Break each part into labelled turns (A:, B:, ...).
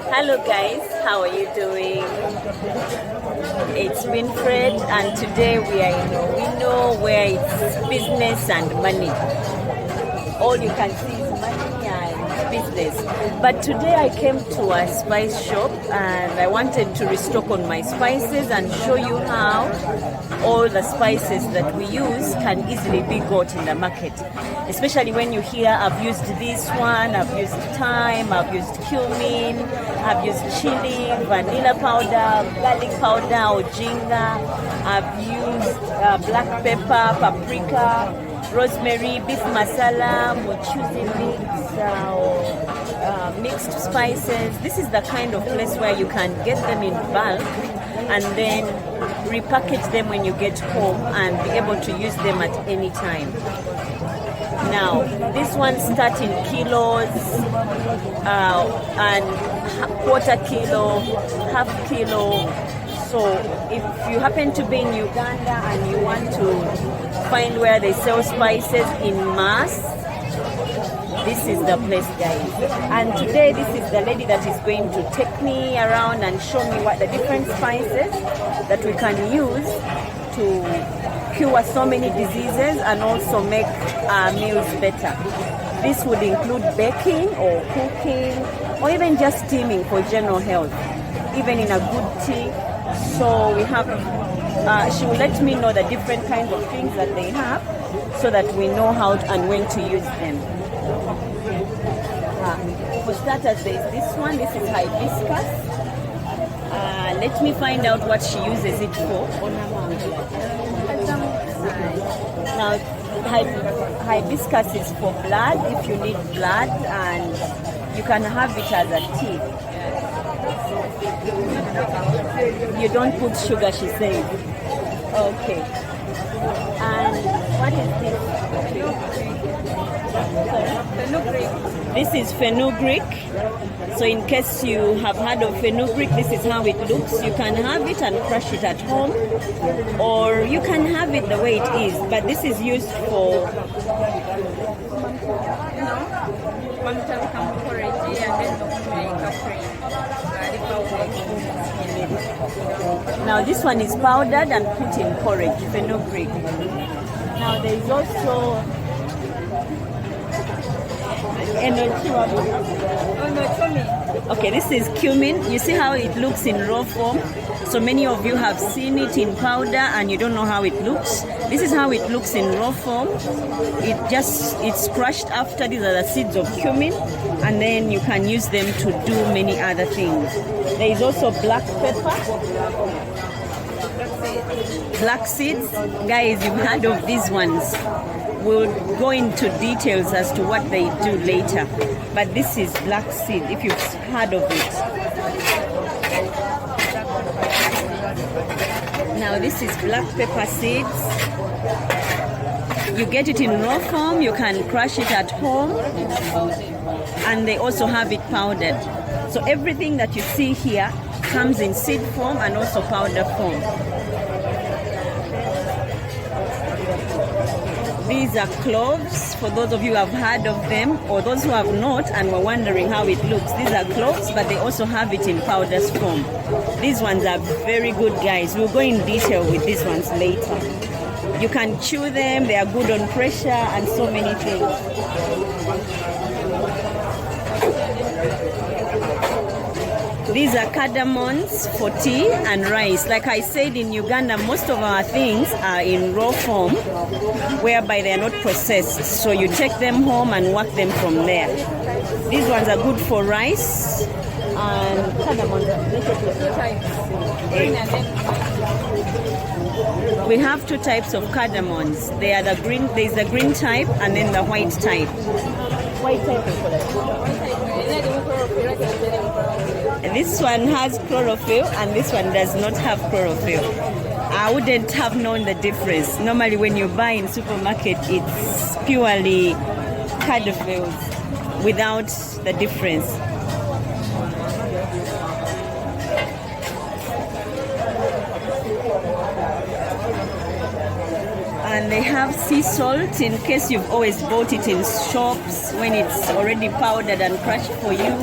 A: Hello guys, how are you doing? It's Winfred and today we are in Owino where it's business and money. All you can see is money and business. But today I came to a spice shop and I wanted to restock on my spices and show you how all the spices that we use can easily be got in the market. Especially when you hear I've used this one, I've used thyme, I've used cumin, I've used chili, vanilla powder, garlic powder, or ginger, I've used black pepper, paprika, rosemary, beef masala, mochuzi mix, mixed spices. This is the kind of place where you can get them in bulk and then repackage them when you get home and be able to use them at any time. Now, this one starts in kilos and quarter kilo, half kilo. So if you happen to be in Uganda and you want to find where they sell spices in mass, this is the place, guys. And today this is the lady that is going to take me around and show me what the different spices that we can use to cure so many diseases and also make our meals better. This would include baking or cooking or even just steaming for general health, even in a good tea. So we have, she will let me know the different kinds of things that they have so that we know how and when to use them. For starters, there is this one. This is hibiscus. Let me find out what she uses it for. Now, hibiscus is for blood, if you need blood, and you can have it as a tea. You don't put sugar, she says. Okay. And what is this? Fenugreek. This is fenugreek. So in case you have heard of fenugreek, this is how it looks. You can have it and crush it at home, or you can have it the way it is. But this is used for now this one is powdered and put in porridge, fenugreek. Now there is also okay, this is cumin. You see how it looks in raw form? So many of you have seen it in powder and you don't know how it looks. This is how it looks in raw form. It's crushed after. These are the seeds of cumin, and then you can use them to do many other things. There is also black pepper. Black seeds. Guys, you've heard of these ones. We'll go into details as to what they do later. But this is black seed, if you've heard of it. Now this is black pepper seeds. You get it in raw form, you can crush it at home, and they also have it powdered. So everything that you see here comes in seed form and also powder form. These are cloves, for those of you who have heard of them, or those who have not and were wondering how it looks. These are cloves, but they also have it in powder form. These ones are very good, guys. We'll go in detail with these ones later. You can chew them, they are good on pressure and so many things. These are cardamoms for tea and rice. Like I said, in Uganda, most of our things are in raw form, whereby they are not processed. So you take them home and work them from there. These ones are good for rice and cardamoms. We have two types of cardamoms. They are the green. There is the green type and then the white type. White type This one has chlorophyll and this one does not have chlorophyll. I wouldn't have known the difference. Normally when you buy in supermarket, it's purely chlorophyll without the difference. And they have sea salt in case you've always bought it in shops when it's already powdered and crushed for you.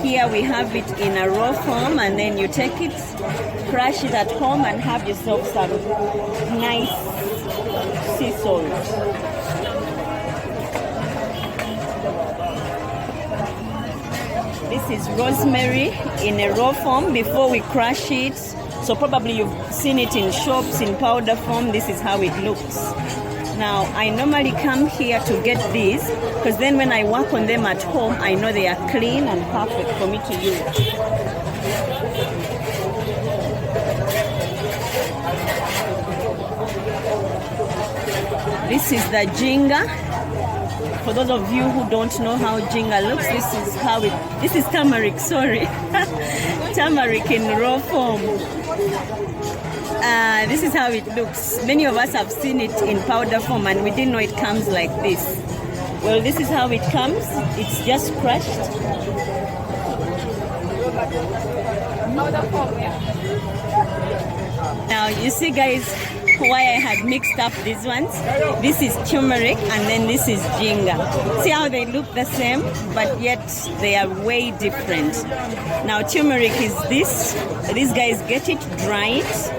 A: Here we have it in a raw form, and then you take it, crush it at home, and have yourself some nice sea salt. This is rosemary in a raw form before we crush it. So probably you've seen it in shops in powder form. This is how it looks. Now, I normally come here to get these because then when I work on them at home, I know they are clean and perfect for me to use. This is the jinga. For those of you who don't know how jinga looks, this is turmeric, sorry. Turmeric in raw form. This is how it looks. Many of us have seen it in powder form and we didn't know it comes like this. Well, this is how it comes. It's just crushed. Now, you see, guys, why I had mixed up these ones. This is turmeric and then this is jinga. See how they look the same, but yet they are way different. Now, turmeric is this. These guys get it, dry it,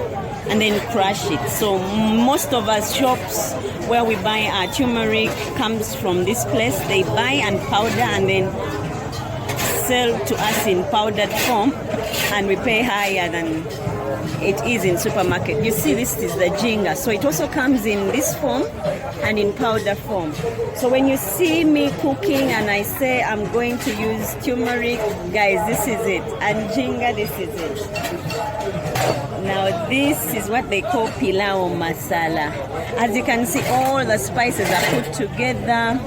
A: and then crush it. So most of us shops where we buy our turmeric comes from this place. They buy and powder and then sell to us in powdered form, and we pay higher than it is in supermarket. You see, this is the jinga. So it also comes in this form and in powder form. So when you see me cooking and I say I'm going to use turmeric, guys, this is it. And jinga, this is it. Now this is what they call pilau masala. As you can see, all the spices are put together.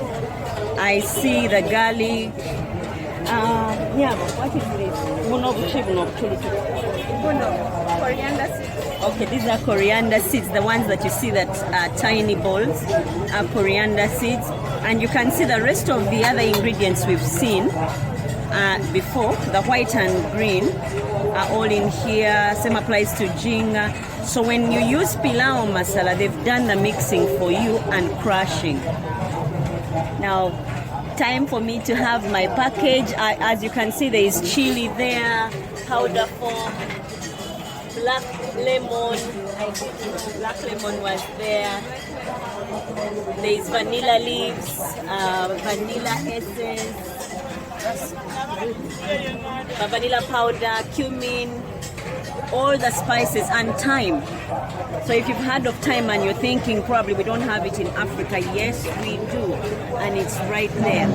A: I see the garlic. What is this? Coriander seeds. Okay, these are coriander seeds. The ones that you see that are tiny balls are coriander seeds. And you can see the rest of the other ingredients we've seen before, the white and green, are all in here. Same applies to jinga. So when you use pilau masala, they've done the mixing for you and crushing. Now, time for me to have my package. As you can see, there is chili there, powder form, black lemon. I think black lemon was there. There is vanilla leaves, vanilla essence, vanilla powder, cumin, all the spices, and thyme. So if you've heard of thyme and you're thinking probably we don't have it in Africa, yes we do, and it's right there.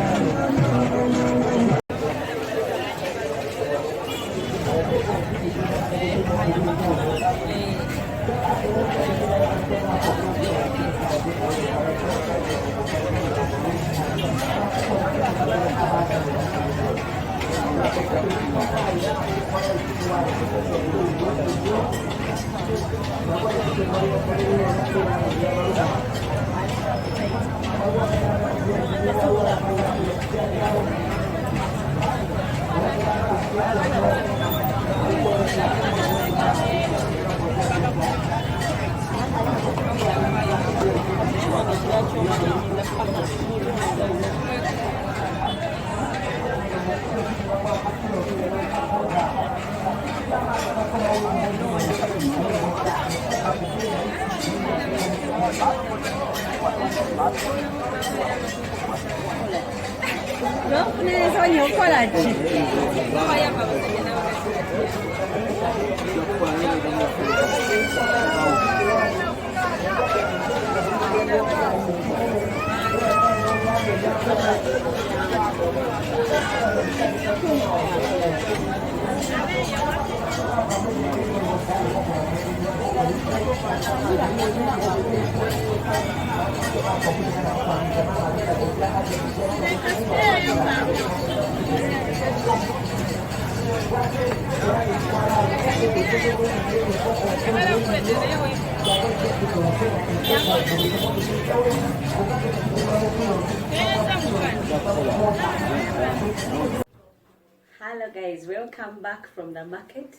A: Hello guys, welcome back from the market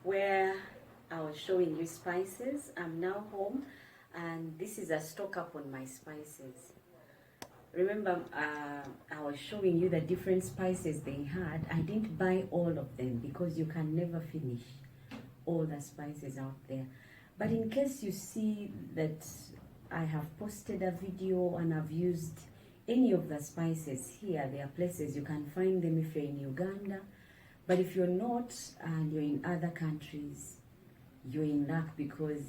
A: where I was showing you spices. I'm now home and this is a stock up on my spices. Remember, I was showing you the different spices they had. I didn't buy all of them because you can never finish all the spices out there. But in case you see that I have posted a video and I've used any of the spices here, there are places you can find them if you're in Uganda. But if you're not and you're in other countries, you're in luck because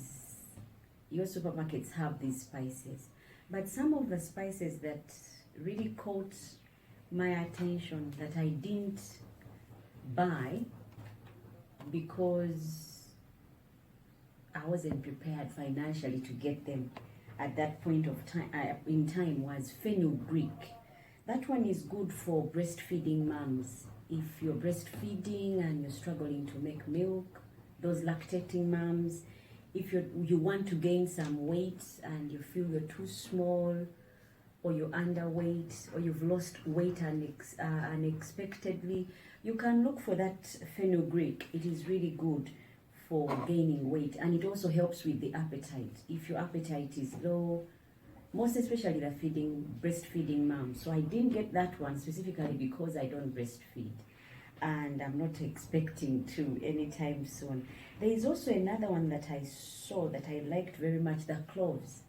A: your supermarkets have these spices. But some of the spices that really caught my attention that I didn't buy because I wasn't prepared financially to get them at that point of time in time was fenugreek. That one is good for breastfeeding moms. If you're breastfeeding and you're struggling to make milk, those lactating moms, if you want to gain some weight and you feel you're too small or you're underweight or you've lost weight unexpectedly, you can look for that fenugreek. It is really good for gaining weight, and it also helps with the appetite. If your appetite is low, most especially the breastfeeding moms. So I didn't get that one specifically because I don't breastfeed, and I'm not expecting to anytime soon. There is also another one that I saw that I liked very much, the cloves.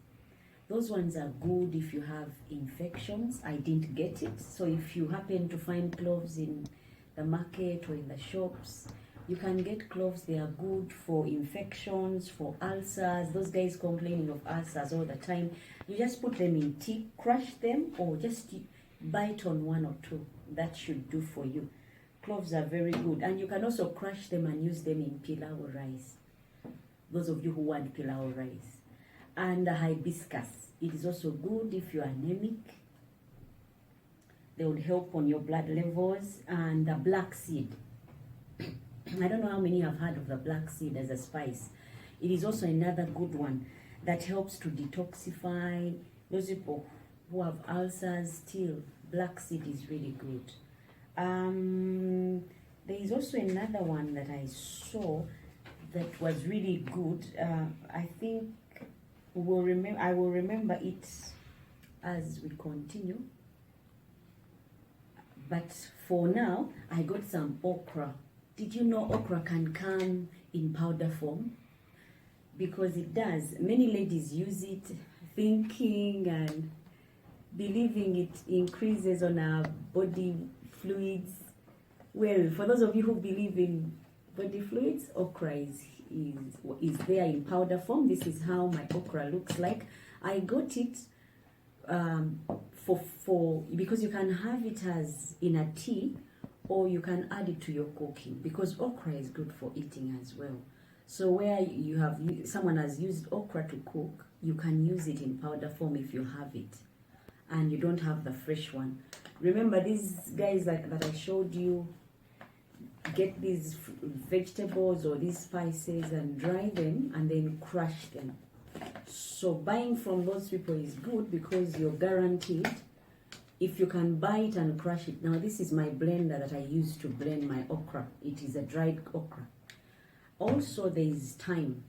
A: Those ones are good if you have infections. I didn't get it, so if you happen to find cloves in the market or in the shops, you can get cloves. They are good for infections, for ulcers. Those guys complaining of ulcers all the time, you just put them in tea, crush them, or just bite on one or two. That should do for you. Cloves are very good, and you can also crush them and use them in pilau rice. Those of you who want pilau rice. And the hibiscus, it is also good if you're anemic. They would help on your blood levels. And the black seed, I don't know how many have heard of the black seed as a spice. It is also another good one that helps to detoxify. Those people who have ulcers, still, black seed is really good. There is also another one that I saw that was really good. I think I will remember it as we continue. But for now, I got some okra. Did you know okra can come in powder form? Because it does. Many ladies use it thinking and believing it increases on our body fluids. Well, for those of you who believe in body fluids, okra is there in powder form. This is how my okra looks like. I got it because you can have it as in a tea, or you can add it to your cooking, because okra is good for eating as well. So where someone has used okra to cook, you can use it in powder form if you have it and you don't have the fresh one. Remember, these guys that I showed you get these vegetables or these spices and dry them and then crush them. So buying from those people is good because you're guaranteed. If you can buy it and crush it. Now this is my blender that I use to blend my okra. It is a dried okra. Also there is thyme.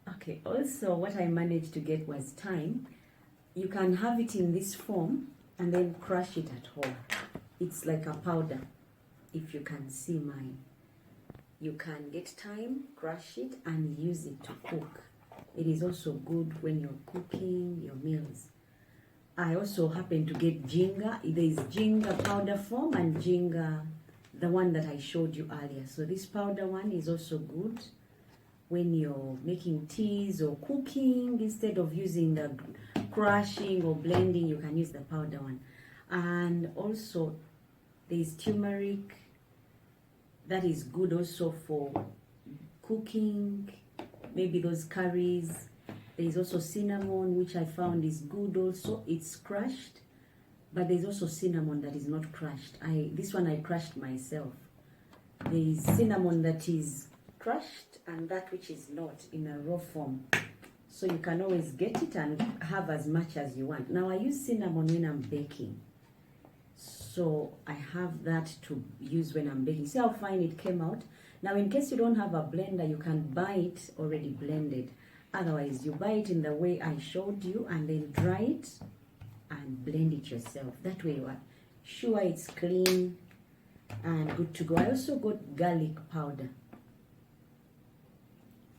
A: Okay, also what I managed to get was thyme. You can have it in this form and then crush it at home. It's like a powder. If you can see mine. You can get thyme, crush it and use it to cook. It is also good when you're cooking your meals. I also happen to get ginger. There is ginger powder form and ginger, the one that I showed you earlier. So this powder one is also good when you're making teas or cooking. Instead of using the crushing or blending, you can use the powder one. And also there is turmeric. That is good also for cooking, maybe those curries. There is also cinnamon, which I found is good also. It's crushed, but there's also cinnamon that is not crushed. This one I crushed myself. There is cinnamon that is crushed and that which is not in a raw form. So you can always get it and have as much as you want. Now I use cinnamon when I'm baking. So I have that to use when I'm baking. See how fine it came out? Now in case you don't have a blender, you can buy it already blended. Otherwise, you buy it in the way I showed you and then dry it
B: and blend it yourself. That way you are sure it's clean and good to go. I also got garlic powder.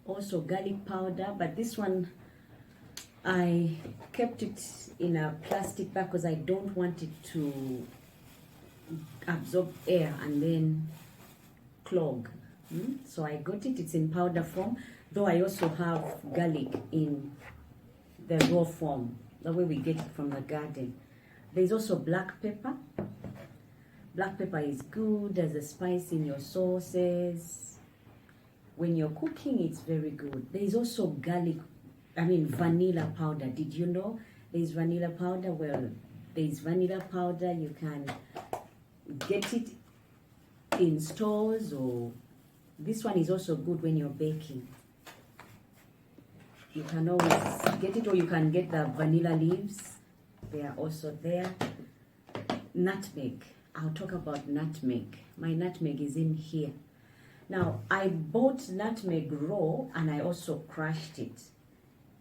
B: Also garlic powder, but this one I kept it in a plastic bag because I don't want it to absorb air and then clog. So I got it, it's in powder form, though I also have garlic in the raw form, the way we get it from the garden. There's also black pepper. Black pepper is good as a spice in your sauces. When you're cooking, it's very good. There's also vanilla powder. Did you know there's vanilla powder? Well, there's vanilla powder. You can get it in stores, or this one is also good when you're baking. You can always get it, or you can get the vanilla leaves. They are also there. Nutmeg. I'll talk about nutmeg. My nutmeg is in here. Now, I bought nutmeg raw and I also crushed it.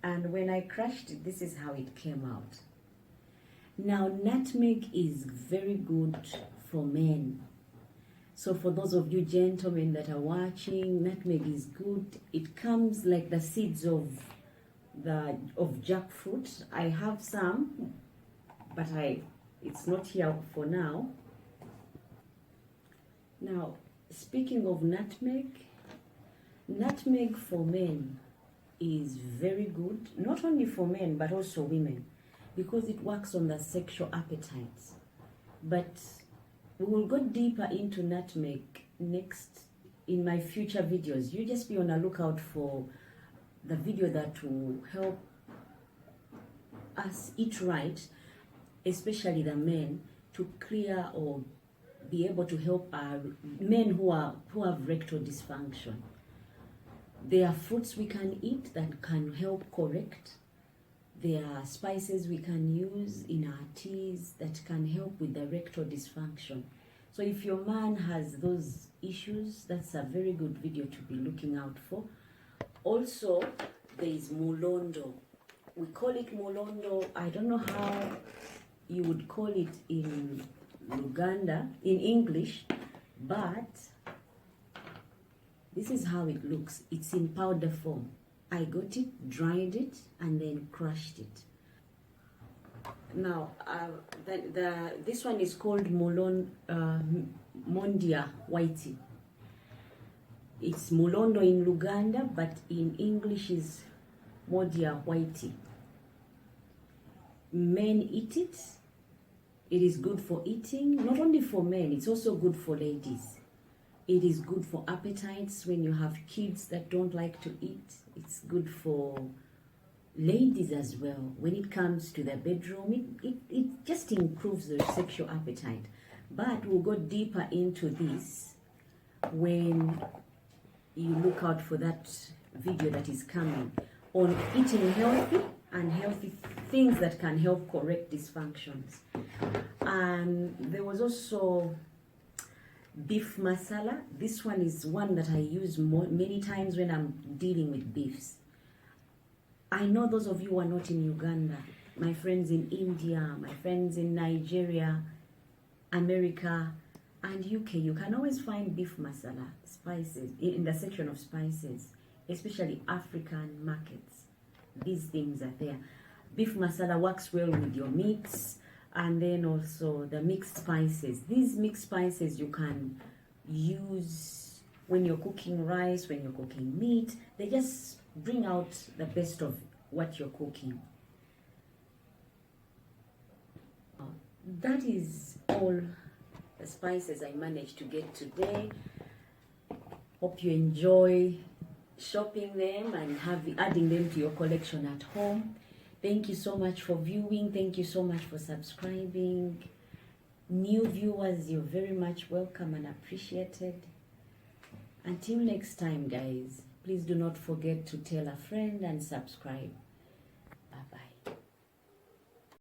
B: And when I crushed it, this is how it came out. Now, nutmeg is very good for men. So for those of you gentlemen that are watching, nutmeg is good. It comes like the seeds of jackfruit. I have some, but it's not here for now. Now, speaking of nutmeg for men is very good, not only for men but also women, because it works on the sexual appetites. But we will go deeper into nutmeg next in my future videos. You just be on a lookout for the video that will help us eat right, especially the men, to clear or be able to help our men who have rectal dysfunction. There are fruits we can eat that can help correct. There are spices we can use in our teas that can help with the rectal dysfunction. So if your man has those issues, that's a very good video to be looking out for. Also, there is mulondo. We call it mulondo. I don't know how you would call it in Uganda, in English, but this is how it looks. It's in powder form. I got it, dried it, and then crushed it. Now, this one is called Mondia Whitey. It's mulondo in Uganda, but in English is Mondia Whitey. Men eat it. It is good for eating, not only for men, it's also good for ladies. It is good for appetites when you have kids that don't like to eat. It's good for ladies as well. When it comes to the bedroom, it just improves their sexual appetite. But we'll go deeper into this when you look out for that video that is coming on eating healthy and healthy things that can help correct dysfunctions. And there was also beef masala. This one is one that I use many times when I'm dealing with beefs. I know those of you who are not in Uganda, my friends in India, my friends in Nigeria, America, and UK, you can always find beef masala spices in the section of spices, especially African markets. These things are there. Beef masala works well with your meats, and then also the mixed spices. These mixed spices you can use when you're cooking rice, when you're cooking meat. They just bring out the best of what you're cooking. That is all the spices I managed to get today. Hope you enjoy shopping them and adding them to your collection at home. Thank you so much for viewing. Thank you so much for subscribing. New viewers, you're very much welcome and appreciated. Until next time, guys, please do not forget to tell a friend and subscribe.